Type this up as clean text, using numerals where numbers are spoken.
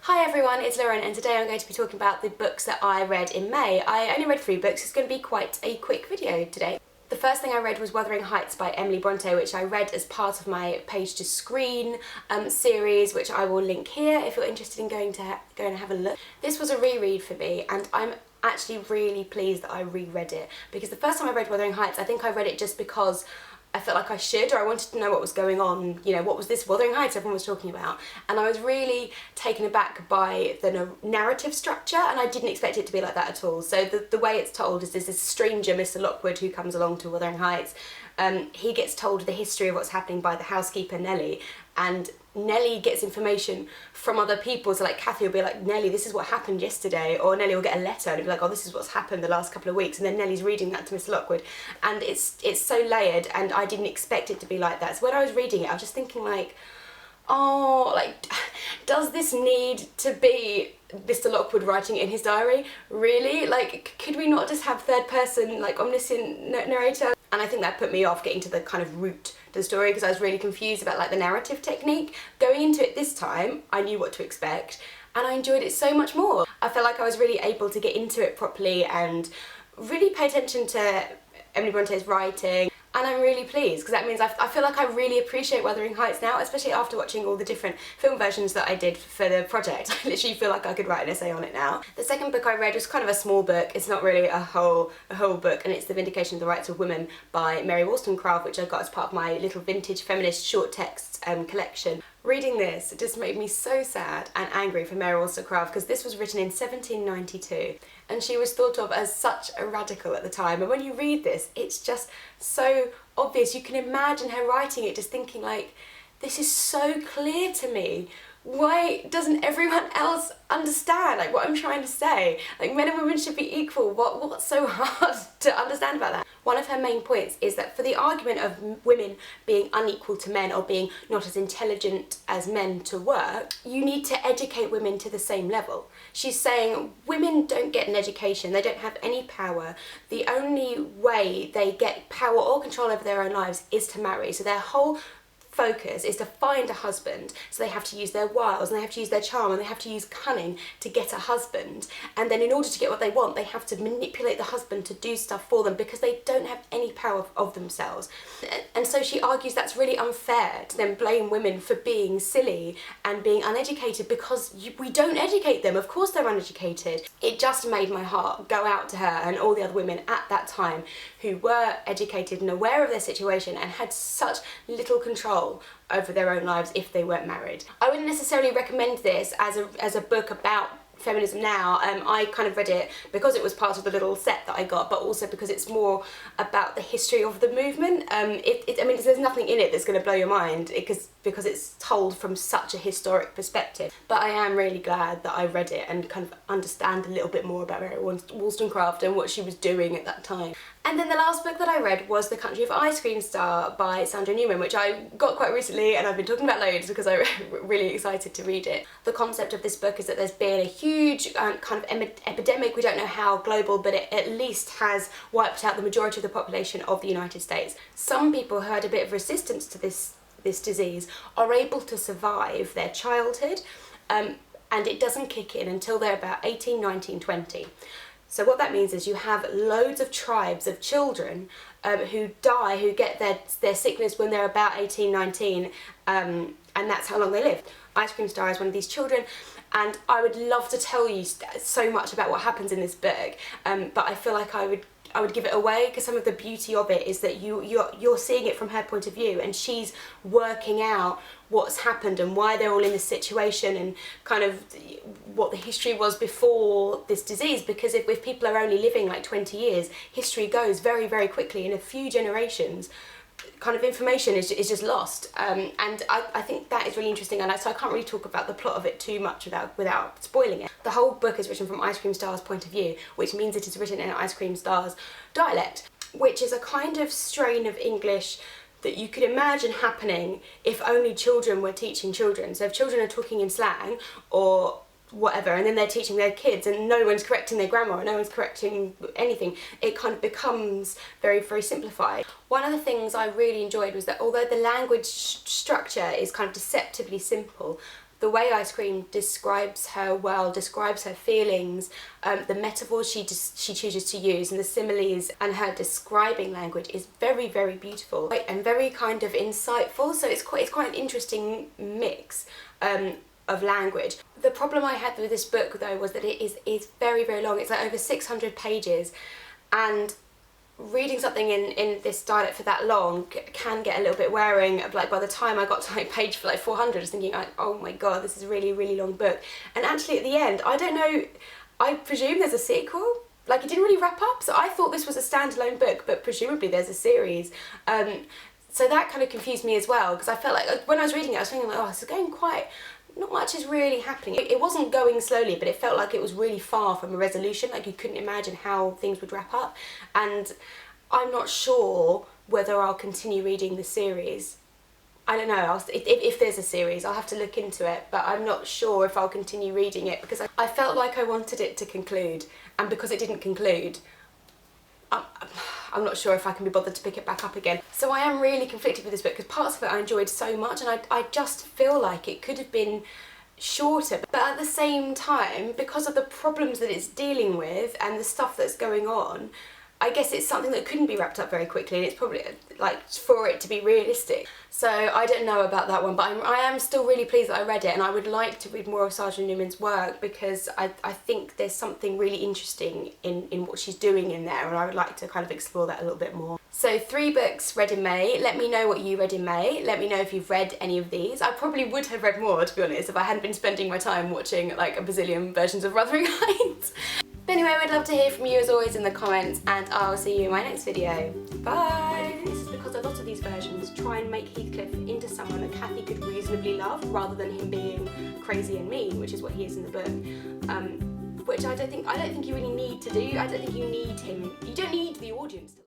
Hi everyone, it's Lauren and today I'm going to be talking about the books that I read in May. I only read 3 books, it's going to be quite a quick video today. The first thing I read was Wuthering Heights by Emily Bronte, which I read as part of my Page to Screen series, which I will link here if you're interested in going and have a look. This was a reread for me and I'm actually really pleased that I reread it, because the first time I read Wuthering Heights, I think I read it just because I felt like I should, or I wanted to know what was going on, you know, what was this Wuthering Heights everyone was talking about, and I was really taken aback by the narrative structure, and I didn't expect it to be like that at all. So the way it's told is there's this stranger, Mr. Lockwood, who comes along to Wuthering Heights. He gets told the history of what's happening by the housekeeper Nellie, and Nellie gets information from other people. So like Kathy will be like, Nellie, this is what happened yesterday, or Nellie will get a letter and it'll be like, oh, this is what's happened the last couple of weeks, and then Nellie's reading that to Mr. Lockwood, and it's so layered, and I didn't expect it to be like that. So when I was reading it, I was just thinking like, oh, like, does this need to be Mr. Lockwood writing it in his diary? Really? Like, could we not just have third person, like, omniscient narrator? And I think that put me off getting to the kind of root to the story, because I was really confused about like the narrative technique. Going into it this time, I knew what to expect and I enjoyed it so much more. I felt like I was really able to get into it properly and really pay attention to Emily Bronte's writing. And I'm really pleased, because that means I feel like I really appreciate Wuthering Heights now, especially after watching all the different film versions that I did for the project. I literally feel like I could write an essay on it now. The second book I read was kind of a small book. It's not really a whole book, and it's The Vindication of the Rights of Women by Mary Wollstonecraft, which I got as part of my little vintage feminist short texts collection. Reading this, it just made me so sad and angry for Mary Wollstonecraft, because this was written in 1792 and she was thought of as such a radical at the time, and when you read this it's just so obvious. You can imagine her writing it just thinking like, this is so clear to me. Why doesn't everyone else understand like what I'm trying to say? Like, men and women should be equal. What's so hard to understand about that? One of her main points is that for the argument of women being unequal to men, or being not as intelligent as men to work, you need to educate women to the same level. She's saying women don't get an education, they don't have any power. The only way they get power or control over their own lives is to marry. So their whole focus is to find a husband, so they have to use their wiles and they have to use their charm and they have to use cunning to get a husband, and then in order to get what they want they have to manipulate the husband to do stuff for them, because they don't have any power of themselves. And so she argues that's really unfair to then blame women for being silly and being uneducated, because we don't educate them. Of course they're uneducated. It just made my heart go out to her and all the other women at that time who were educated and aware of their situation and had such little control over their own lives if they weren't married. I wouldn't necessarily recommend this as a book about feminism now. I kind of read it because it was part of the little set that I got, but also because it's more about the history of the movement. I mean, there's nothing in it that's going to blow your mind because it's told from such a historic perspective. But I am really glad that I read it and kind of understand a little bit more about Mary Wollstonecraft and what she was doing at that time. And then the last book that I read was The Country of Ice Cream Star by Sandra Newman, which I got quite recently and I've been talking about loads because I'm really excited to read it. The concept of this book is that there's been a huge kind of epidemic, we don't know how global, but it at least has wiped out the majority of the population of the United States. Some people who had a bit of resistance to this disease are able to survive their childhood, and it doesn't kick in until they're about 18, 19, 20. So what that means is you have loads of tribes of children who die, who get their sickness when they're about 18, 19, and that's how long they live. Ice Cream Star is one of these children, and I would love to tell you so much about what happens in this book, but I feel like I would give it away, because some of the beauty of it is that you're seeing it from her point of view, and she's working out what's happened and why they're all in this situation, and kind of what the history was before this disease, because if people are only living like 20 years, history goes very, very quickly. In a few generations, kind of information is just lost, and I think that is really interesting, and so I can't really talk about the plot of it too much without spoiling it. The whole book is written from Ice Cream Star's point of view, which means it is written in Ice Cream Star's dialect, which is a kind of strain of English that you could imagine happening if only children were teaching children. So if children are talking in slang or whatever, and then they're teaching their kids and no one's correcting their grammar or no one's correcting anything, it kind of becomes very, very simplified. One of the things I really enjoyed was that although the language structure is kind of deceptively simple, The way I Scream describes her world, describes her feelings, the metaphors she chooses to use and the similes and her describing language is very, very beautiful and very kind of insightful. So it's quite an interesting mix of language. The problem I had with this book though was that it is very, very long. It's like over 600 pages, and reading something in this dialect for that long can get a little bit wearing. Like by the time I got to like page for like 400, I was thinking, oh my god, this is a really, really long book. And actually at the end, I don't know, I presume there's a sequel. Like it didn't really wrap up, so I thought this was a standalone book, but presumably there's a series. So that kind of confused me as well, because I felt like when I was reading it, I was thinking like, oh, this is going quite, not much is really happening. It wasn't going slowly, but it felt like it was really far from a resolution, like you couldn't imagine how things would wrap up. And I'm not sure whether I'll continue reading the series. I don't know, if there's a series, I'll have to look into it, but I'm not sure if I'll continue reading it, because I felt like I wanted it to conclude, and because it didn't conclude, I'm not sure if I can be bothered to pick it back up again. So I am really conflicted with this book, because parts of it I enjoyed so much, and I just feel like it could have been shorter. But at the same time, because of the problems that it's dealing with and the stuff that's going on, I guess it's something that couldn't be wrapped up very quickly, and it's probably like for it to be realistic. So I don't know about that one, but I am still really pleased that I read it, and I would like to read more of Sandra Newman's work, because I think there's something really interesting in what she's doing in there, and I would like to kind of explore that a little bit more. So 3 books read in May. Let me know what you read in May. Let me know if you've read any of these. I probably would have read more, to be honest, if I hadn't been spending my time watching like a bazillion versions of Wuthering Heights. But anyway, I'd love to hear from you as always in the comments, and I'll see you in my next video. Bye! This is because a lot of these versions try and make Heathcliff into someone that Cathy could reasonably love, rather than him being crazy and mean, which is what he is in the book. Which I don't think you really need to do. I don't think you need him. You don't need the audience to